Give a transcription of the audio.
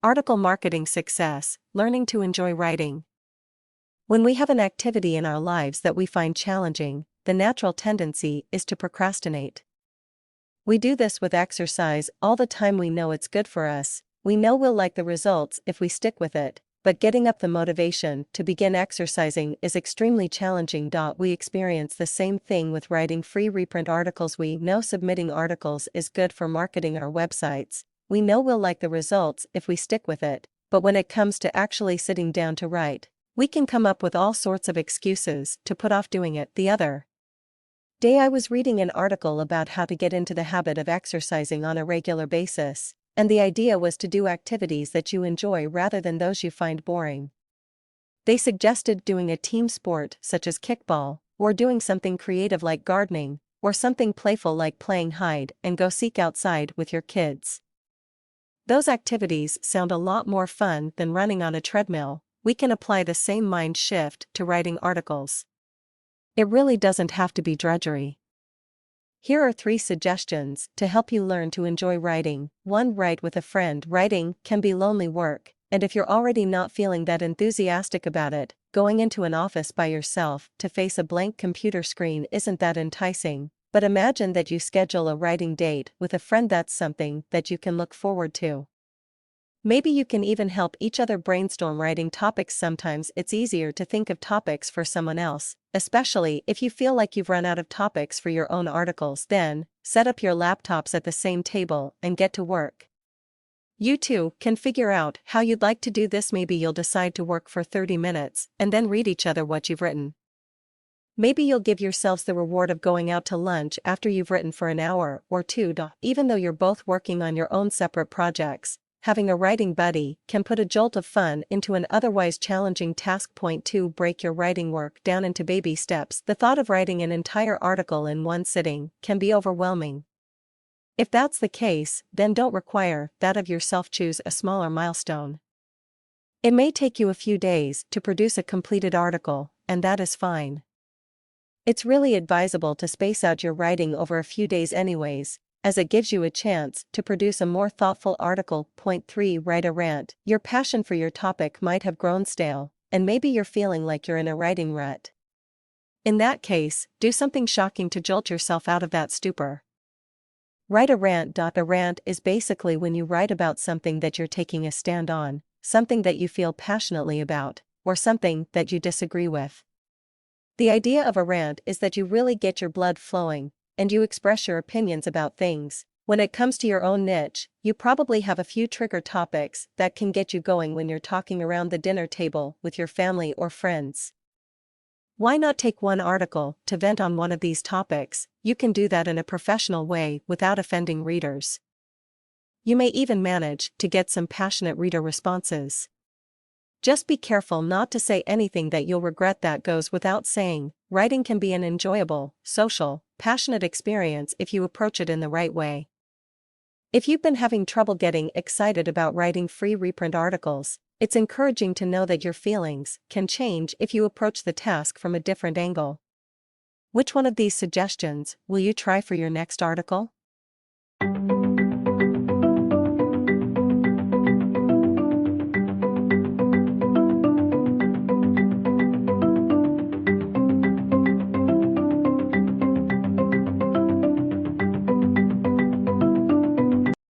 Article marketing success, learning to enjoy writing. When we have an activity in our lives that we find challenging, the natural tendency is to procrastinate. We do this with exercise all the time. We know it's good for us, we know we'll like the results if we stick with it, but getting up the motivation to begin exercising is extremely challenging. We experience the same thing with writing free reprint articles. We know submitting articles is good for marketing our websites, we know we'll like the results if we stick with it, but when it comes to actually sitting down to write, we can come up with all sorts of excuses to put off doing it. The other day I was reading an article about how to get into the habit of exercising on a regular basis, and the idea was to do activities that you enjoy rather than those you find boring. They suggested doing a team sport such as kickball, or doing something creative like gardening, or something playful like playing hide and go seek outside with your kids. Those activities sound a lot more fun than running on a treadmill. We can apply the same mind shift to writing articles. It really doesn't have to be drudgery. Here are 3 suggestions to help you learn to enjoy writing. 1. Write with a friend. Writing can be lonely work, and if you're already not feeling that enthusiastic about it, going into an office by yourself to face a blank computer screen isn't that enticing. But imagine that you schedule a writing date with a friend. That's something that you can look forward to. Maybe you can even help each other brainstorm writing topics. Sometimes it's easier to think of topics for someone else, especially if you feel like you've run out of topics for your own articles. Then, set up your laptops at the same table and get to work. You two can figure out how you'd like to do this. Maybe you'll decide to work for 30 minutes and then read each other what you've written. Maybe you'll give yourselves the reward of going out to lunch after you've written for an hour or 2. Even though you're both working on your own separate projects, having a writing buddy can put a jolt of fun into an otherwise challenging task. Point 2. Break your writing work down into baby steps. The thought of writing an entire article in one sitting can be overwhelming. If that's the case, then don't require that of yourself. Choose a smaller milestone. It may take you a few days to produce a completed article, and that is fine. It's really advisable to space out your writing over a few days anyways, as it gives you a chance to produce a more thoughtful article. Point 3. Write a rant. Your passion for your topic might have grown stale, and maybe you're feeling like you're in a writing rut. In that case, do something shocking to jolt yourself out of that stupor. Write a rant. A rant is basically when you write about something that you're taking a stand on, something that you feel passionately about, or something that you disagree with. The idea of a rant is that you really get your blood flowing, and you express your opinions about things. When it comes to your own niche, you probably have a few trigger topics that can get you going when you're talking around the dinner table with your family or friends. Why not take one article to vent on one of these topics? You can do that in a professional way without offending readers. You may even manage to get some passionate reader responses. Just be careful not to say anything that you'll regret. That goes without saying. Writing can be an enjoyable, social, passionate experience if you approach it in the right way. If you've been having trouble getting excited about writing free reprint articles, it's encouraging to know that your feelings can change if you approach the task from a different angle. Which one of these suggestions will you try for your next article?